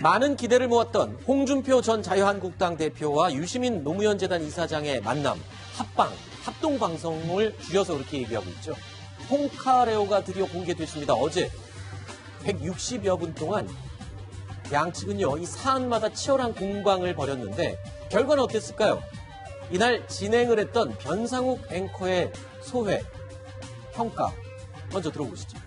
많은 기대를 모았던 홍준표 전 자유한국당 대표와 유시민 노무현 재단 이사장의 만남, 합방, 합동방송을 줄여서 그렇게 얘기하고 있죠. 홍카레오가 드디어 공개됐습니다. 어제 160여 분 동안 양측은요, 이 사안마다 치열한 공방을 벌였는데 결과는 어땠을까요? 이날 진행을 했던 변상욱 앵커의 소회, 평가 먼저 들어보시죠.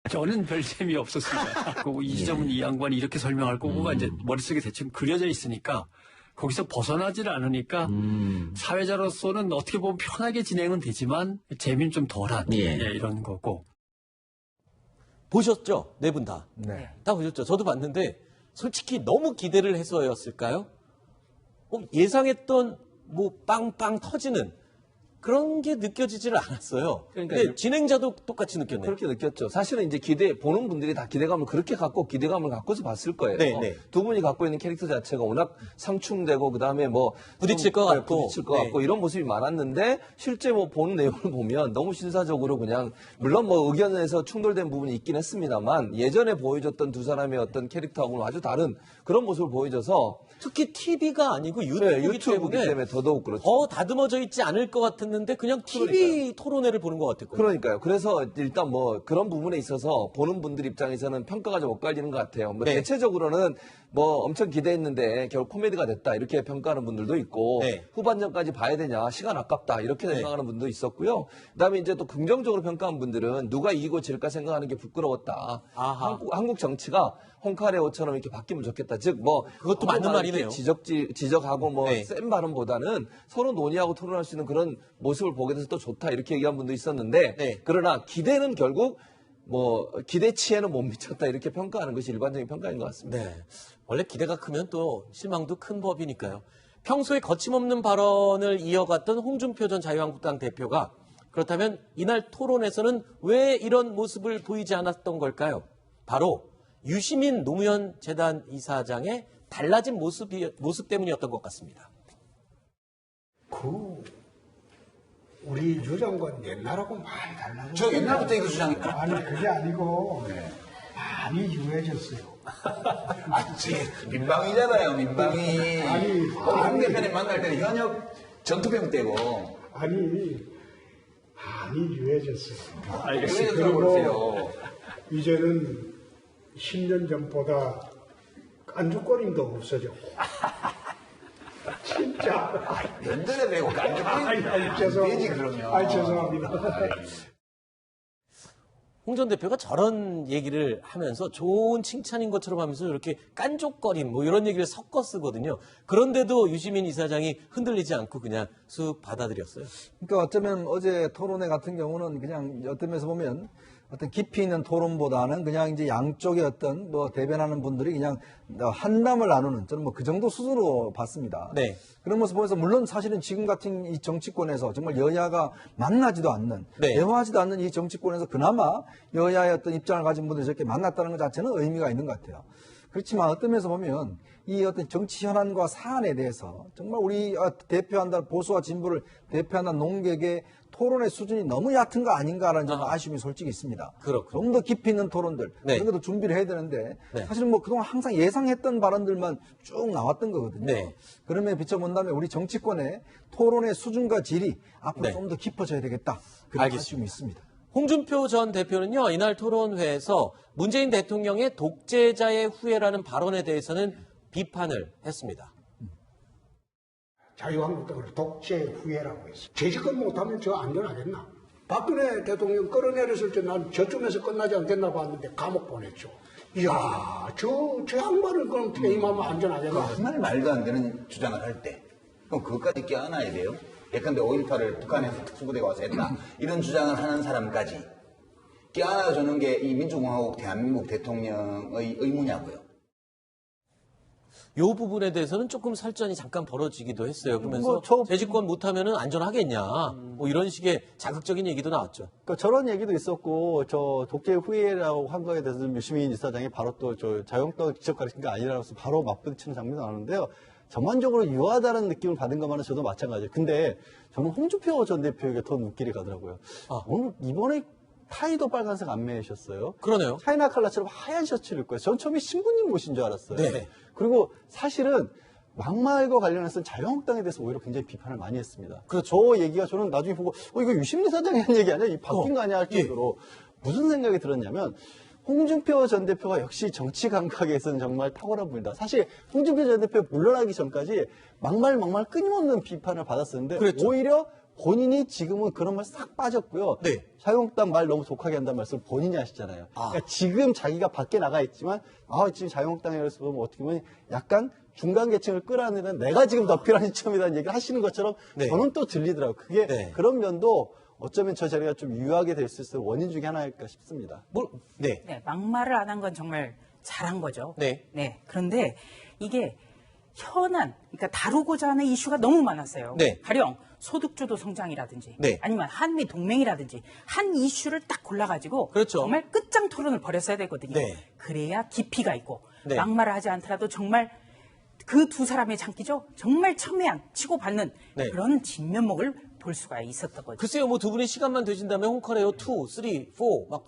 저는 별 재미없었습니다. 이 지점은 이 양반이 이렇게 설명할 거고가 이제 머릿속에 대충 그려져 있으니까 거기서 벗어나질 않으니까 사회자로서는 어떻게 보면 편하게 진행은 되지만 재미는 좀 덜한 이런 거고. 보셨죠? 네 분 다. 네. 다 보셨죠? 저도 봤는데 솔직히 너무 기대를 해서였을까요? 예상했던 뭐 빵빵 터지는 그런 게 느껴지질 않았어요. 그러니까 근데 진행자도 똑같이 느꼈네요. 그렇게 느꼈죠. 사실은 이제 보는 분들이 다 기대감을 갖고서 봤을 거예요. 네, 네. 두 분이 갖고 있는 캐릭터 자체가 워낙 상충되고, 그 다음에 뭐. 부딪힐 것 같고. 부딪힐 것 같고, 이런 모습이 많았는데, 실제 뭐 보는 내용을 보면 너무 신사적으로 그냥, 물론 뭐 의견에서 충돌된 부분이 있긴 했습니다만, 예전에 보여줬던 두 사람의 어떤 캐릭터하고는 아주 다른 그런 모습을 보여줘서, 특히 TV가 아니고 유튜브이기 때문에 더더욱 그렇죠. 더 다듬어져 있지 않을 것 같았는데 그냥 TV 토론회를 보는 것 같았거든요. 그러니까요. 그래서 일단 뭐 그런 부분에 있어서 보는 분들 입장에서는 평가가 좀 엇갈리는 것 같아요. 뭐 네. 대체적으로는 뭐 엄청 기대했는데 결국 코미디가 됐다 이렇게 평가하는 분들도 있고, 네. 후반전까지 봐야 되냐, 시간 아깝다 이렇게 네. 생각하는 분도 있었고요. 그다음에 이제 또 긍정적으로 평가한 분들은 누가 이기고 질까 생각하는 게 부끄러웠다. 아하. 한국 정치가 홍카레오처럼 이렇게 바뀌면 좋겠다. 즉 뭐 그것도 맞는 말이네요. 지적하고 뭐 네. 센 발언보다는 서로 논의하고 토론할 수 있는 그런 모습을 보게 돼서 또 좋다 이렇게 얘기한 분도 있었는데, 네. 그러나 기대는 결국 뭐 기대치에는 못 미쳤다 이렇게 평가하는 것이 일반적인 평가인 것 같습니다. 네. 원래 기대가 크면 또 실망도 큰 법이니까요. 평소에 거침없는 발언을 이어갔던 홍준표 전 자유한국당 대표가 그렇다면 이날 토론에서는 왜 이런 모습을 보이지 않았던 걸까요? 바로 유시민 노무현 재단 이사장의 달라진 모습 때문이었던 것 같습니다. 우리 주장과는 옛날하고 많이 달라졌어요. 저 옛날부터 이거 주장했다. 아니 그게 아니고 많이 유해졌어요. 아니, 민방위잖아요, 민방위. 아니, 홍 대표님 만날 때는 현역 전투병 때고. 아니 많이 유해졌어요. 알겠습니다. 들어보세요. 이제는 10년 전보다 깐죽거림도 없어졌고 진짜. 연전에 매고 깐죽거리면 되지, 그러면. 죄송합니다. 홍 전 대표가 저런 얘기를 하면서 좋은 칭찬인 것처럼 하면서 이렇게 깐족거림 뭐 이런 얘기를 섞어 쓰거든요. 그런데도 유시민 이사장이 흔들리지 않고 그냥 쑥 받아들였어요. 그러니까 어쩌면 어제 토론회 같은 경우는 그냥 어떤 면에서 보면 어떤 깊이 있는 토론보다는 그냥 이제 양쪽의 어떤 뭐 대변하는 분들이 그냥 한담을 나누는, 저는 뭐 그 정도 수준으로 봤습니다. 네. 그런 모습 보면서 물론 사실은 지금 같은 이 정치권에서 정말 여야가 만나지도 않는, 네. 대화하지도 않는 이 정치권에서 그나마 여야의 어떤 입장을 가진 분들이 저렇게 만났다는 것 자체는 의미가 있는 것 같아요. 그렇지만 어떤 면에서 보면 이 어떤 정치 현안과 사안에 대해서 정말 우리 대표한다는 보수와 진보를 대표한다는 농객의 토론의 수준이 너무 얕은 거 아닌가라는 좀 아쉬움이 솔직히 있습니다. 그렇군요. 좀 더 깊이 있는 토론들, 네. 그런 것도 준비를 해야 되는데 네. 사실은 뭐 그동안 항상 예상했던 발언들만 쭉 나왔던 거거든요. 네. 그런 면에 비춰본다면 우리 정치권의 토론의 수준과 질이 앞으로 네. 좀 더 깊어져야 되겠다. 그런 알겠습니다. 아쉬움이 있습니다. 홍준표 전 대표는요, 이날 토론회에서 문재인 대통령의 독재자의 후예라는 발언에 대해서는 비판을 했습니다. 자유한국당을 독재 후예라고 했어. 재집권 못하면 저 안전하겠나? 박근혜 대통령 끌어내렸을 때 난 저쯤에서 끝나지 않겠나 봤는데 감옥 보냈죠. 이야, 저 양반을 그럼 퇴임하면 안전하겠나? 정말 말도 안 되는 주장을 할 때, 그럼 그것까지 껴안아야 돼요? 예컨대 5.18을 북한에서 특수부대가 와서 했다. 이런 주장을 하는 사람까지 껴안아주는 게 이 민주공화국 대한민국 대통령의 의무냐고요. 이 부분에 대해서는 조금 설전이 잠깐 벌어지기도 했어요. 그러면서 뭐 재집권 못하면 안전하겠냐. 뭐 이런 식의 자극적인 얘기도 나왔죠. 그러니까 저런 얘기도 있었고, 저 독재 후예라고 한 거에 대해서 유시민 이사장이 바로 또 저 자유한국당을 직접 가르친 게 아니라고 해서 바로 맞부딪히는 장면이 나오는데요. 전반적으로 유하다는 느낌을 받은 것만은 저도 마찬가지예요. 근데 저는 홍준표 전 대표에게 더 눈길이 가더라고요. 오늘 이번에 타이도 빨간색 안 매셨어요. 그러네요. 차이나 칼라처럼 하얀 셔츠를 입고 전 처음에 신부님 모신 줄 알았어요. 네. 그리고 사실은 막말과 관련해서 자유한국당에 대해서 오히려 굉장히 비판을 많이 했습니다. 그렇죠. 저 얘기가 저는 나중에 보고 이거 유시민 사장이 한 얘기 아니야? 이 바뀐 거 아니야? 할 정도로 무슨 생각이 들었냐면 홍준표 전 대표가 역시 정치 감각에서는 정말 탁월한 분이다. 사실 홍준표 전 대표 물러나기 전까지 막말 끊임없는 비판을 받았었는데 그랬죠. 오히려 본인이 지금은 그런 말 싹 빠졌고요. 네. 자유한국당 말 너무 독하게 한다는 말씀을 본인이 하시잖아요. 그러니까 지금 자기가 밖에 나가 있지만 지금 자유한국당에서 보면 어떻게 보면 약간 중간 계층을 끌어안는 내가 지금 더 필요한 시점이라는 얘기를 하시는 것처럼 네. 저는 또 들리더라고요. 그게 네. 그런 면도 어쩌면 저 자리가 좀 유효하게 될 수 있을 원인 중에 하나일까 싶습니다. 네. 네, 막말을 안 한 건 정말 잘한 거죠. 네. 그런데 이게 현안, 그러니까 다루고자 하는 이슈가 너무 많았어요. 네. 가령 소득주도 성장이라든지, 네. 아니면 한미 동맹이라든지 한 이슈를 딱 골라가지고 그렇죠. 정말 끝장 토론을 벌였어야 되거든요. 네. 그래야 깊이가 있고 네. 막말을 하지 않더라도 정말 그 두 사람의 장기죠. 정말 첨예한 치고받는 네. 그런 진면목을 볼 수가 있었던 거죠. 글쎄요, 뭐 두 분이 시간만 되신다면 홍카레오 2, 3, 4 막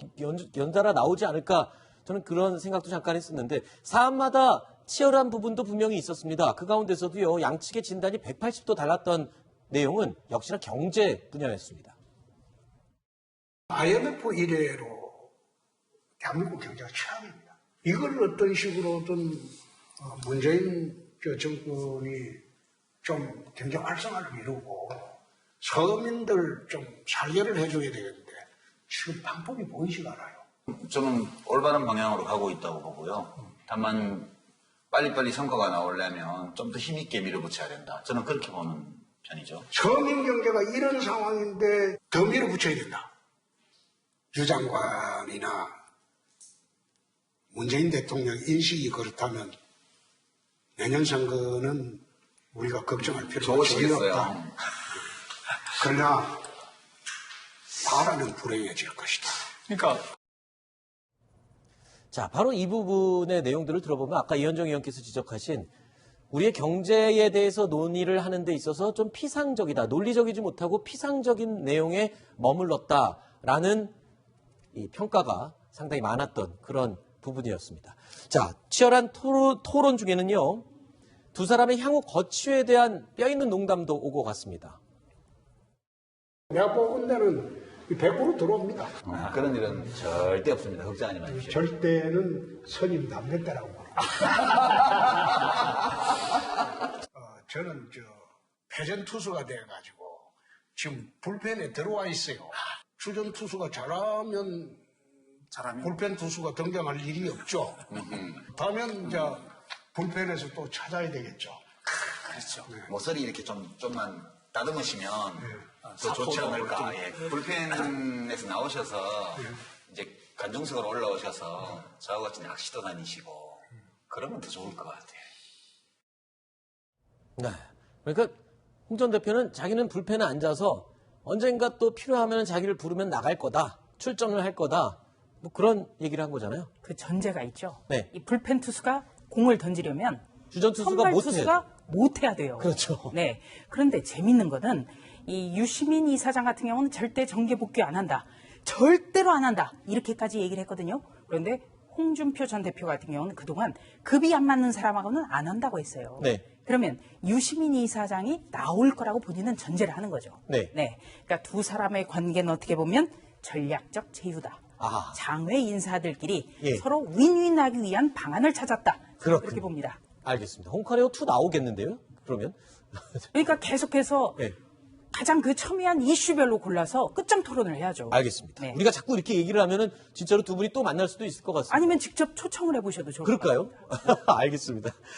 연달아 나오지 않을까 저는 그런 생각도 잠깐 했었는데 사안마다 치열한 부분도 분명히 있었습니다. 그 가운데서도요, 양측의 진단이 180도 달랐던 내용은 역시나 경제 분야였습니다. IMF 이래로 대한민국 경제가 최악입니다. 이걸 어떤 식으로든 문재인 정권이 좀 경제 활성화를 이루고 서민들 좀 살게를 해줘야 되겠는데 지금 방법이 보이지가 않아요. 저는 올바른 방향으로 가고 있다고 보고요. 다만 빨리빨리 성과가 나오려면 좀 더 힘있게 밀어붙여야 된다. 저는 그렇게 보는 편이죠. 서민 경제가 이런 상황인데 더 밀어붙여야 된다. 유 장관이나 문재인 대통령 인식이 그렇다면 내년 선거는 우리가 걱정할 필요가 전혀 좋으시겠어요. 없다. 그러나 바라는 불행해질 것이다. 그러니까 자, 바로 이 부분의 내용들을 들어보면 아까 이현정 의원께서 지적하신 우리의 경제에 대해서 논의를 하는 데 있어서 좀 피상적이다, 논리적이지 못하고 피상적인 내용에 머물렀다라는 이 평가가 상당히 많았던 그런 부분이었습니다. 자, 치열한 토론 중에는요, 두 사람의 향후 거취에 대한 뼈있는 농담도 오고 갔습니다. 내가 보건 데는 100% 들어옵니다. 그런 일은 절대 없습니다. 걱정하지 마십시오. 절대는 선임 남편 때라고 봐요. 저는 패전 투수가 돼가지고 지금 불펜에 들어와 있어요. 주전 투수가 잘하면 불펜 투수가 등장할 일이 없죠. 다음엔 이제 불펜에서 또 찾아야 되겠죠. 그렇죠. 모서리 이렇게 좀만 다듬으시면 더 좋지 않을까. 예. 불펜에서 나오셔서 이제 관중석으로 올라오셔서 저하고 같이 낚시도 다니시고 그러면 더 좋을 것 같아요. 네. 그러니까 홍 전 대표는 자기는 불펜에 앉아서 언젠가 또 필요하면 자기를 부르면 나갈 거다, 출전을 할 거다, 뭐 그런 얘기를 한 거잖아요. 그 전제가 있죠. 네. 이 불펜 투수가 공을 던지려면 주전 투수가 선발 못해야 투수가 못해야 돼요. 그렇죠. 네. 그런데 재밌는 거는 이 유시민 이사장 같은 경우는 절대 정계 복귀 안 한다. 절대로 안 한다. 이렇게까지 얘기를 했거든요. 그런데 홍준표 전 대표 같은 경우는 그동안 급이 안 맞는 사람하고는 안 한다고 했어요. 네. 그러면 유시민 이사장이 나올 거라고 본인은 전제를 하는 거죠. 네. 그러니까 두 사람의 관계는 어떻게 보면 전략적 제휴다. 아. 장외 인사들끼리 예. 서로 윈윈하기 위한 방안을 찾았다. 그렇군요. 그렇게 봅니다. 알겠습니다. 홍카레오 2 나오겠는데요? 그러면? 그러니까 계속해서 네. 가장 그 첨예한 이슈별로 골라서 끝장 토론을 해야죠. 알겠습니다. 네. 우리가 자꾸 이렇게 얘기를 하면은 진짜로 두 분이 또 만날 수도 있을 것 같습니다. 아니면 직접 초청을 해보셔도 좋을 것 그럴까요? 알겠습니다.